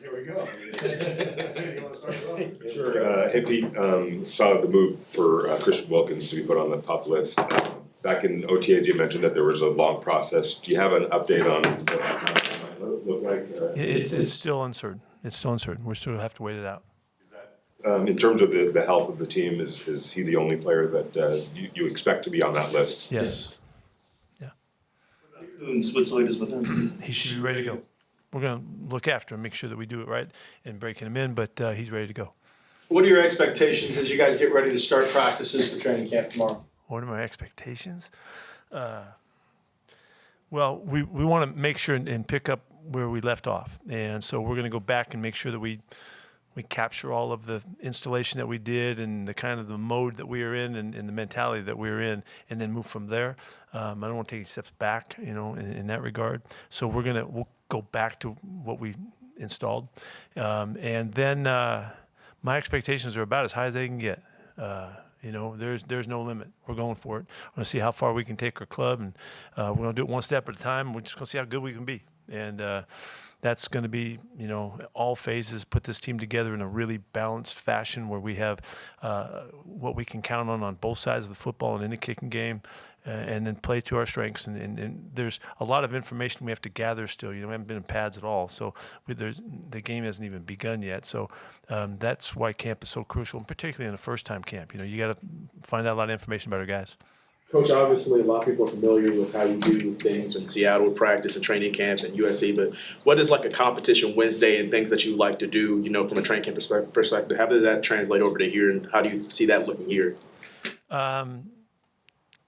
Here we go. You want to start with that? Sure. Hey Pete, saw the move for Christian Wilkins to be put on the PUP list. Back in OTAs, you mentioned that there was a long process. Do you have an update on what that might look like? It's still uncertain. It's still uncertain. We still have to wait it out. In terms of the health of the team, is he the only player that you expect to be on that list? Yes. What's the latest with him? He should be ready to go. We're going to look after him, make sure that we do it right and breaking him in, but he's ready to go. What are your expectations as you guys get ready to start practices for training camp tomorrow? What are my expectations? Well, we want to make sure and pick up where we left off. And so we're going to go back and make sure that we capture all of the installation that we did and the kind of the mode that we are in and the mentality that we're in, and then move from there. I don't want to take any steps back, in that regard. So we'll go back to what we installed. And then my expectations are about as high as they can get. There's no limit. We're going for it. We're going to see how far we can take our club, and we're going to do it one step at a time. We're just going to see how good we can be. And that's going to be, all phases, put this team together in a really balanced fashion where we have what we can count on both sides of the football and in the kicking game, and then play to our strengths. And there's a lot of information we have to gather still. We haven't been in pads at all, so the game hasn't even begun yet. So that's why camp is so crucial, and particularly in a first-time camp. You got to find out a lot of information about our guys. Coach, obviously a lot of people are familiar with how you do things in Seattle with practice and training camp and USC, but what is like a competition Wednesday and things that you like to do, from a training camp perspective? How does that translate over to here, and how do you see that looking here?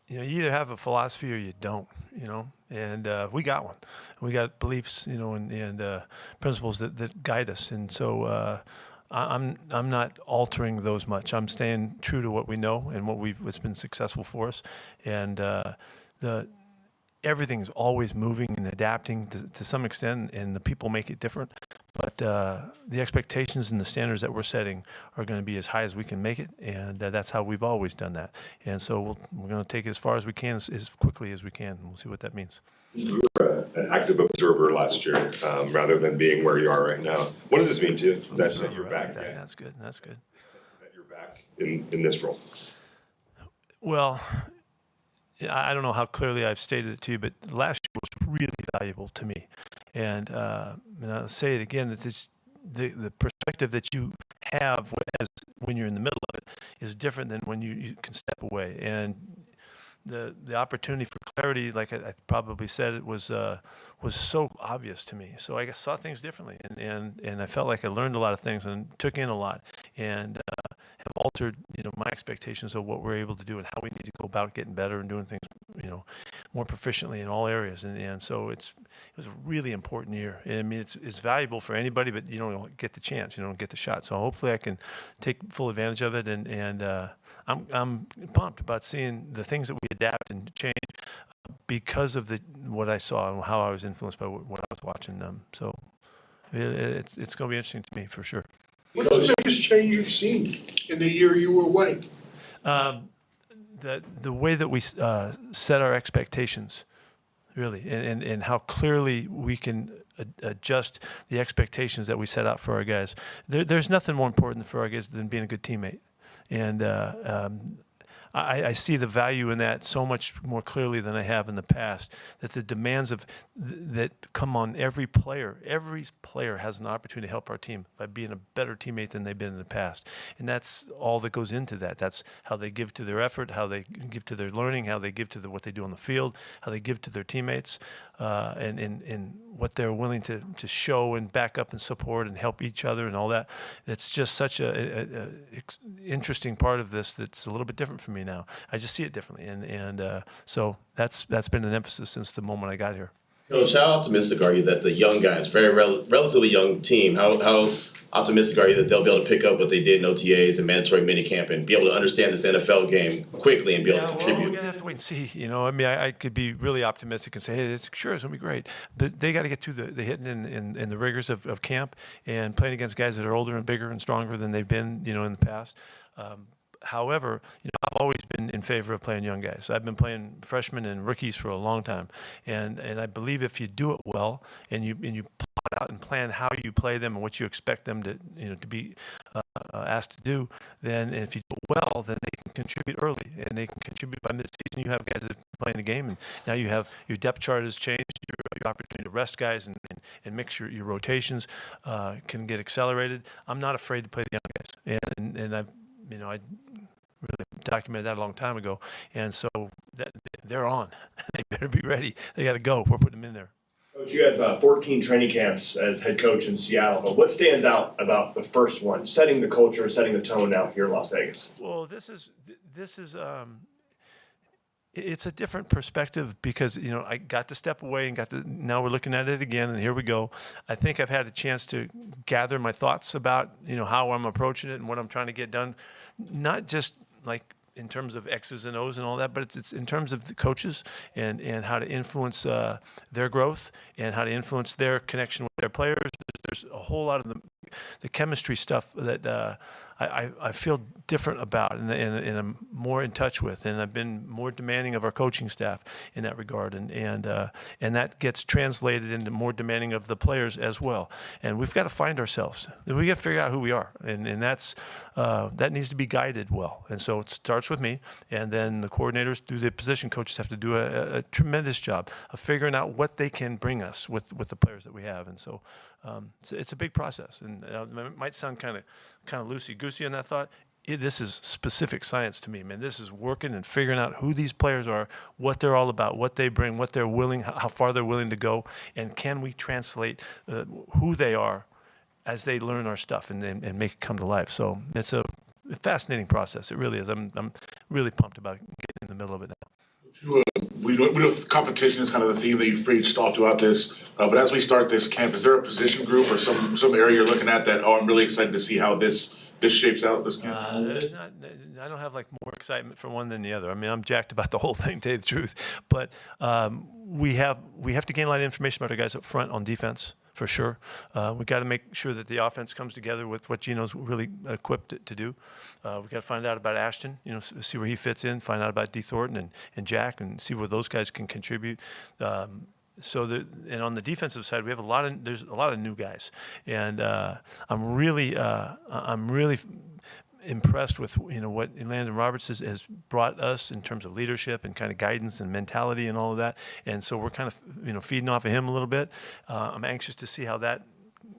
You either have a philosophy or you don't, and we got one. We got beliefs, and principles that guide us. And so I'm not altering those much. I'm staying true to what we know and what's been successful for us. And everything is always moving and adapting to some extent, and the people make it different. But the expectations and the standards that we're setting are going to be as high as we can make it, and that's how we've always done that. And so we're going to take it as far as we can, as quickly as we can, and we'll see what that means. You were an active observer last year, rather than being where you are right now. What does this mean to you that you're back again? That's good. That you're back in this role. Well, I don't know how clearly I've stated it to you, but last year was really valuable to me. And I'll say it again, that the perspective that you have when you're in the middle of it is different than when you can step away. And the opportunity for clarity, like I probably said, it was so obvious to me. So I saw things differently, and I felt like I learned a lot of things and took in a lot, and have altered my expectations of what we're able to do and how we need to go about getting better and doing things more proficiently in all areas. And so it was a really important year. And I mean, it's valuable for anybody, but you don't get the chance, you don't get the shot. So hopefully I can take full advantage of it, and I'm pumped about seeing the things that we adapt and change because of what I saw and how I was influenced by what I was watching. So it's going to be interesting to me for sure. What's the biggest change you've seen in the year you were away? The way that we set our expectations, really, and how clearly we can adjust the expectations that we set out for our guys. There's nothing more important for our guys than being a good teammate. And I see the value in that so much more clearly than I have in the past, that the demands that come on every player has an opportunity to help our team by being a better teammate than they've been in the past. And that's all that goes into that. That's how they give to their effort, how they give to their learning, how they give to what they do on the field, how they give to their teammates, and what they're willing to show and back up and support and help each other and all that. It's just such a interesting part of this that's a little bit different for me now. I just see it differently, and so that's been an emphasis since the moment I got here. Coach, how optimistic are you that the young guys, very relatively young team, how optimistic are you that they'll be able to pick up what they did in OTAs and mandatory minicamp and be able to understand this NFL game quickly and be able to contribute? Well, we're going to have to wait and see. I mean, I could be really optimistic and say, hey, it's going to be great. But they got to get through the hitting and the rigors of camp and playing against guys that are older and bigger and stronger than they've been, in the past. However, I've always been in favor of playing young guys. I've been playing freshmen and rookies for a long time, and I believe if you do it well and you plot out and plan how you play them and what you expect them to to be asked to do, then if you do it well, then they can contribute early and they can contribute by midseason. You have guys that are playing the game, and now you have your depth chart has changed. Your opportunity to rest guys and mix your rotations can get accelerated. I'm not afraid to play the young guys, and I really documented that a long time ago, and so they're on. They better be ready. They got to go. We're putting them in there. Coach, you have 14 training camps as head coach in Seattle, but what stands out about the first one, setting the culture, setting the tone now here in Las Vegas? Well, this is it's a different perspective because I got to step away and now we're looking at it again, and here we go. I think I've had a chance to gather my thoughts about how I'm approaching it and what I'm trying to get done, not just like in terms of X's and O's and all that, but it's in terms of the coaches and how to influence their growth and how to influence their connection with their players. There's a whole lot of the chemistry stuff that I feel different about and I'm more in touch with, and I've been more demanding of our coaching staff in that regard, and that gets translated into more demanding of the players as well. And we've got to find ourselves. We got to figure out who we are, and that's that needs to be guided well. And so it starts with me, and then the coordinators through the position coaches have to do a tremendous job of figuring out what they can bring us with the players that we have. And so it's a big process, and it might sound kind of loosey-goosey on that thought. This is specific science to me, man. This is working and figuring out who these players are, what they're all about, what they bring, what they're willing, how far they're willing to go, and can we translate who they are as they learn our stuff and make it come to life. So it's a fascinating process. It really is. I'm really pumped about getting in the middle of it now. We know competition is kind of the theme that you've preached all throughout this. But as we start this camp, is there a position group or some area you're looking at that, I'm really excited to see how this shapes out this camp? I don't have like more excitement for one than the other. I mean, I'm jacked about the whole thing, to tell you the truth. But we have to gain a lot of information about our guys up front on defense. For sure. We've got to make sure that the offense comes together with what Gino's really equipped to do. We've got to find out about Ashton, see where he fits in, find out about D. Thornton and Jack, and see where those guys can contribute. And on the defensive side, there's a lot of new guys. And I'm really impressed with what Landon Roberts has brought us in terms of leadership and kind of guidance and mentality and all of that. And so we're kind of feeding off of him a little bit. I'm anxious to see how that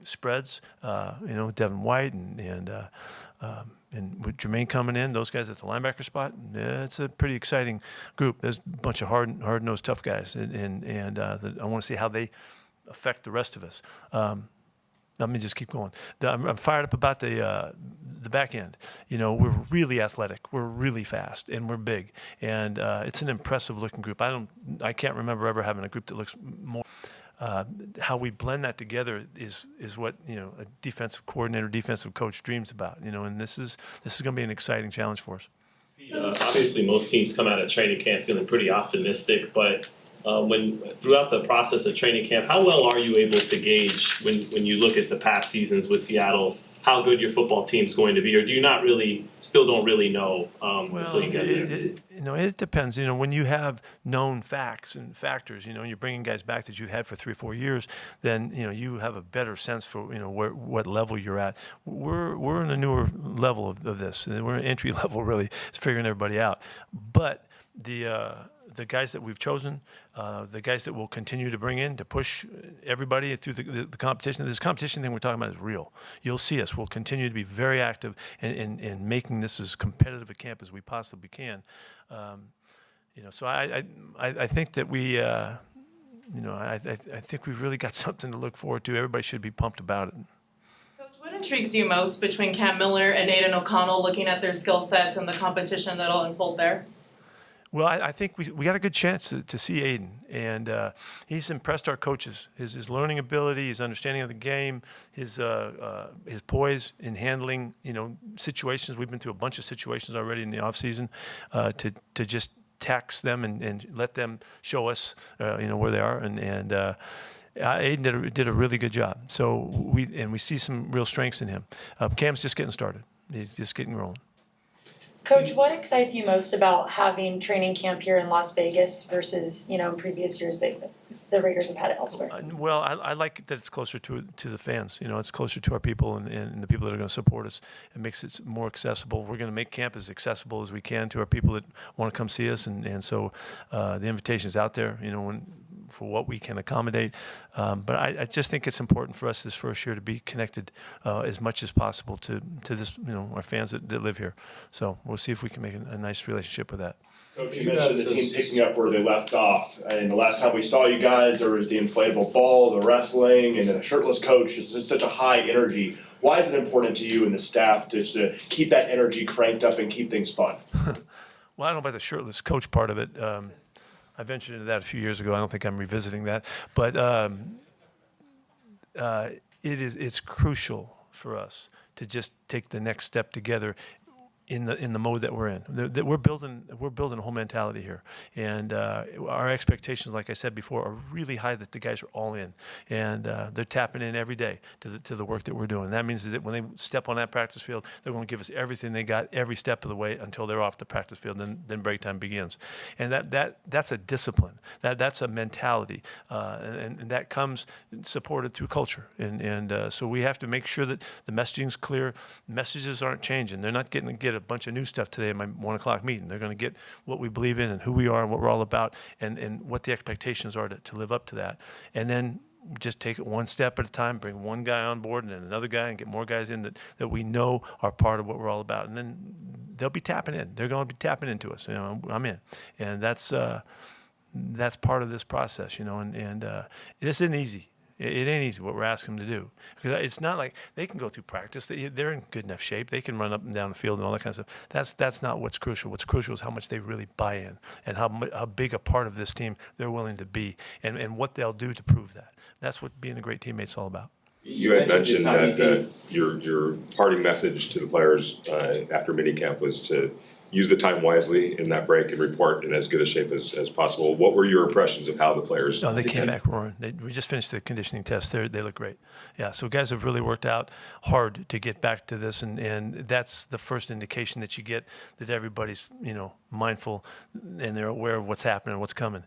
spreads. Devin White and with Jermaine coming in, those guys at the linebacker spot, it's a pretty exciting group. There's a bunch of hard-nosed, tough guys, and I want to see how they affect the rest of us. Let me just keep going. I'm fired up about the back end. We're really athletic, we're really fast, and we're big, and it's an impressive looking group. I can't remember ever having a group that looks more. How we blend that together is what a defensive coordinator, defensive coach dreams about. And this is going to be an exciting challenge for us. Obviously, most teams come out of training camp feeling pretty optimistic, but when throughout the process of training camp, how well are you able to gauge when you look at the past seasons with Seattle, how good your football team's going to be, or do you still don't really know until you get there? It depends. When you have known facts and factors, you're bringing guys back that you've had for 3 or 4 years, then you have a better sense for what level you're at. We're in a newer level of this, and we're in entry level really, figuring everybody out. But the guys that we've chosen, the guys that we'll continue to bring in to push everybody through the competition. This competition thing we're talking about is real. You'll see us. We'll continue to be very active in making this as competitive a camp as we possibly can. So I think that we, I think we've really got something to look forward to. Everybody should be pumped about it. Coach, what intrigues you most between Cam Miller and Aiden O'Connell, looking at their skill sets and the competition that'll unfold there? Well, I think we got a good chance to see Aiden, and he's impressed our coaches. His learning ability, his understanding of the game, his poise in handling situations. We've been through a bunch of situations already in the off season to just tax them and let them show us where they are, and Aiden did a really good job. So we see some real strengths in him. Cam's just getting started. He's just getting rolling. Coach, what excites you most about having training camp here in Las Vegas versus, in previous years the Raiders have had it elsewhere? Well, I like that it's closer to the fans. It's closer to our people and the people that are going to support us. It makes it more accessible. We're going to make camp as accessible as we can to our people that want to come see us, and so the invitation is out there. For what we can accommodate, but I just think it's important for us this first year to be connected as much as possible to this, our fans that live here. So we'll see if we can make a nice relationship with that. Coach, you mentioned the team picking up where they left off, and the last time we saw you guys, there was the inflatable ball, the wrestling, and then a shirtless coach. It's just such a high energy. Why is it important to you and the staff to keep that energy cranked up and keep things fun? Well, I don't know about the shirtless coach part of it. I ventured into that a few years ago. I don't think I'm revisiting that, but it's crucial for us to just take the next step together in the mode that we're in. We're building a whole mentality here, and our expectations, like I said before, are really high. That the guys are all in, and they're tapping in every day to the work that we're doing. That means that when they step on that practice field, they're going to give us everything they got every step of the way until they're off the practice field. Then break time begins, and that's a discipline. That's a mentality, and that comes supported through culture. And so we have to make sure that the messaging's clear. Messages aren't changing. They're not getting to get a bunch of new stuff today in my 1 o'clock meeting. They're going to get what we believe in and who we are and what we're all about, and what the expectations are to live up to that. And then just take it one step at a time, bring one guy on board and then another guy, and get more guys in that we know are part of what we're all about. And then they'll be tapping in. They're going to be tapping into us. I'm in. And that's part of this process, and this isn't easy. It ain't easy what we're asking them to do, because it's not like they can go through practice. They're in good enough shape. They can run up and down the field and all that kind of stuff. That's not what's crucial. What's crucial is how much they really buy in, and how big a part of this team they're willing to be, and what they'll do to prove that. That's what being a great teammate's all about. You had mentioned that your parting message to the players after minicamp was to use the time wisely in that break and report in as good a shape as possible. What were your impressions of how the players? No, they came back roaring. We just finished the conditioning test. They look great. Yeah, so guys have really worked out hard to get back to this, and that's the first indication that you get that everybody's mindful and they're aware of what's happening, what's coming.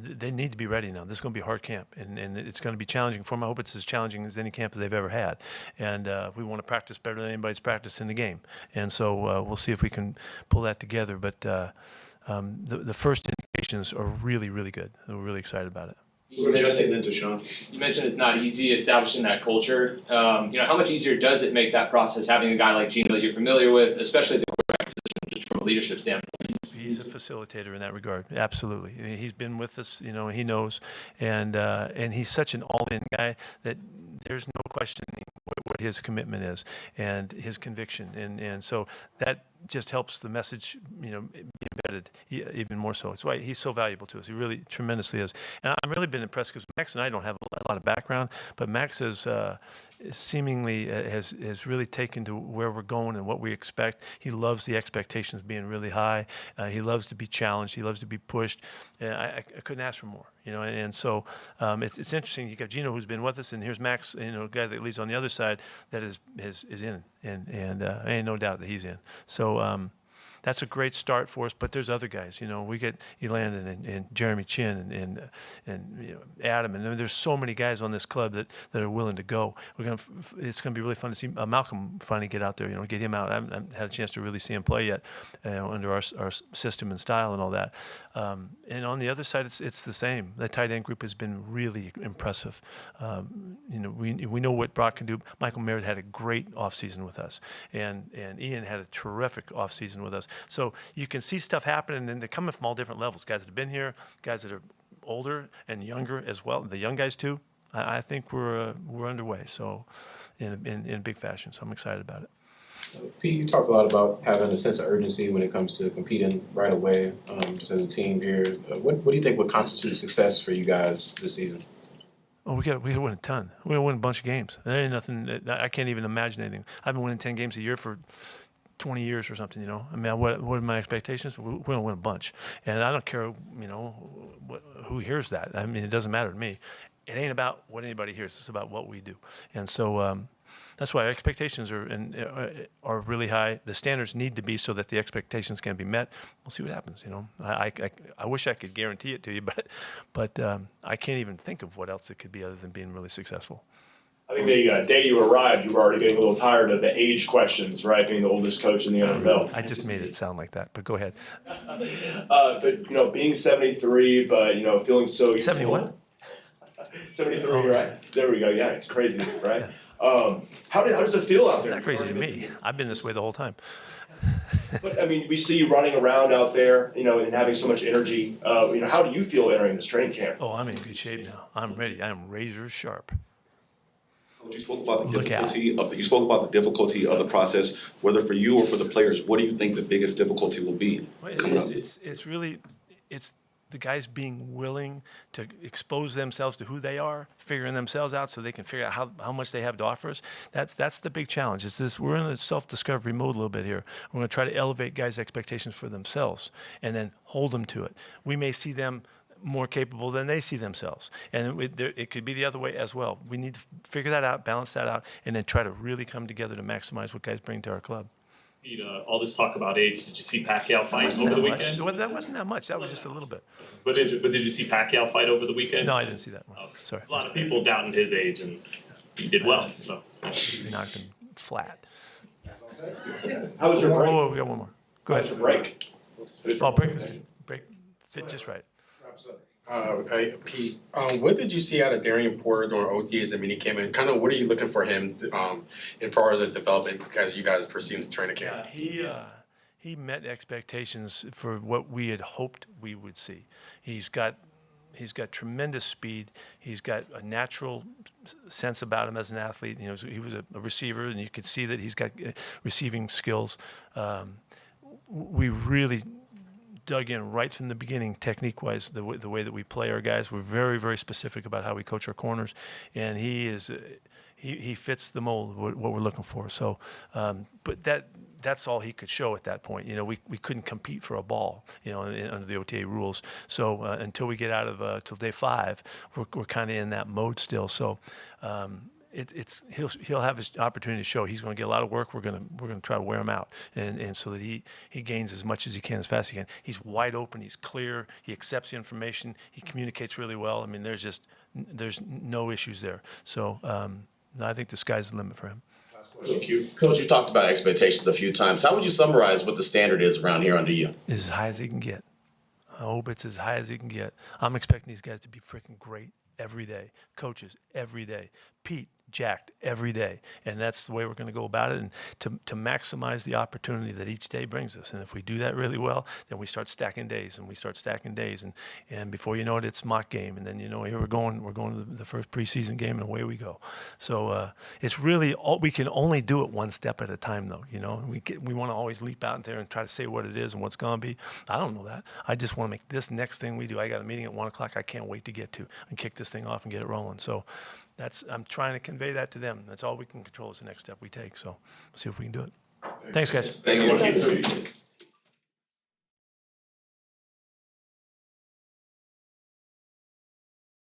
They need to be ready now. This is going to be a hard camp, and it's going to be challenging for them. I hope it's as challenging as any camp that they've ever had. And we want to practice better than anybody's practiced in the game. And so we'll see if we can pull that together. But the first indications are really, really good. We're really excited about it. So Justin, then to Sean. You mentioned it's not easy establishing that culture. How much easier does it make that process having a guy like Gino that you're familiar with, especially the quarterback position, just from a leadership standpoint? He's a facilitator in that regard, absolutely. He's been with us, he knows, and he's such an all-in guy that there's no questioning what his commitment is and his conviction, and so that just helps the message, be embedded even more so. It's why he's so valuable to us. He really tremendously is. And I've really been impressed because Max and I don't have a lot of background, but Max has seemingly has really taken to where we're going and what we expect. He loves the expectations being really high. He loves to be challenged. He loves to be pushed. I couldn't ask for more, and so it's interesting. You got Gino, who's been with us, and here's Max, a guy that leads on the other side that is in, and ain't no doubt that he's in. So that's a great start for us. But there's other guys. We get Elandon and Jeremy Chin and Adam, and there's so many guys on this club that are willing to go. It's gonna be really fun to see Malcolm finally get out there. Get him out. I haven't had a chance to really see him play yet under our system and style and all that. And on the other side, it's the same. The tight end group has been really impressive. We know what Brock can do. Michael Merritt had a great offseason with us, and Ian had a terrific offseason with us. So you can see stuff happening, and they're coming from all different levels. Guys that have been here, guys that are older and younger as well. The young guys too. I think we're underway. So in big fashion. So I'm excited about it. Pete, you talked a lot about having a sense of urgency when it comes to competing right away, just as a team here. What do you think would constitute success for you guys this season? Oh, we got to win a ton. We got to win a bunch of games. There ain't nothing. I can't even imagine anything. I've been winning 10 games a year for 20 years or something, I mean, what are my expectations? We're going to win a bunch. And I don't care, who hears that. I mean, it doesn't matter to me. It ain't about what anybody hears. It's about what we do. And so That's why our expectations are really high. The standards need to be so that the expectations can be met. We'll see what happens. I wish I could guarantee it to you, but I can't even think of what else it could be other than being really successsul. I think the day you arrived, you were already getting a little tired of the age questions, right? Being the oldest coach in the NFL. I just made it sound like that, but go ahead. But being 73, but feeling so 71? 73, right? There we go. Yeah, it's crazy, right? How does it feel out there? It's not crazy to me. I've been this way the whole time. But I mean, we see you running around out there, and having so much energy. How do you feel entering this training camp? Oh, I'm in good shape now. I'm ready. I am razor sharp. You spoke about the Look out. difficulty of the process, whether for you or for the players. What do you think the biggest difficulty will be coming up? It's really the guys being willing to expose themselves to who they are, figuring themselves out so they can figure out how much they have to offer us. That's the big challenge. We're in a self-discovery mode a little bit here. We're going to try to elevate guys' expectations for themselves and then hold them to it. We may see them more capable than they see themselves. And it could be the other way as well. We need to figure that out, balance that out, and then try to really come together to maximize what guys bring to our club. All this talk about age, did you see Pacquiao fight over the weekend? Well, that wasn't that much. That was just a little bit. But did you see Pacquiao fight over the weekend? No, I didn't see that one. Oh, Sorry. A lot of people doubting his age, and he did well. So We knocked him flat. How was your break? Whoa, we got one more. Go How was ahead. your break? Oh, break fit just right. Hey, Pete, what did you see out of Darian Porter during OTAs and minicamp, and kind of what are you looking for him as far as a development as you guys proceed to training camp? He met expectations for what we had hoped we would see. He's got tremendous speed. He's got a natural sense about him as an athlete. He was a receiver, and you could see that he's got receiving skills. We really dug in right from the beginning, technique-wise, the way that we play our guys. We're very, very specific about how we coach our corners, and he fits the mold what we're looking for. So, but that's all he could show at that point. We couldn't compete for a ball, under the OTA rules. So until we get out of till day 5, we're kind of in that mode still. So. He'll have his opportunity to show. He's going to get a lot of work. We're going to try to wear him out, and so that he gains as much as he can as fast as he can. He's wide open. He's clear. He accepts the information. He communicates really well. I mean, there's no issues there. So I think the sky's the limit for him. Coach, you talked about expectations a few times. How would you summarize what the standard is around here under you? As high as he can get. I hope it's as high as he can get. I'm expecting these guys to be freaking great every day. Coaches every day. Pete jacked every day, and that's the way we're going to go about it, and to maximize the opportunity that each day brings us. And if we do that really well, then we start stacking days, and before you know it, it's mock game, and then here we're going to the first preseason game, and away we go. So it's really we can only do it one step at a time, though. We want to always leap out there and try to say what it is and what's going to be. I don't know that. I just want to make this next thing we do. I got a meeting at 1:00. I can't wait to get to and kick this thing off and get it rolling. So I'm trying to convey that to them. That's all we can control is the next step we take. So we'll see if we can do it. Thanks, guys. Thank you.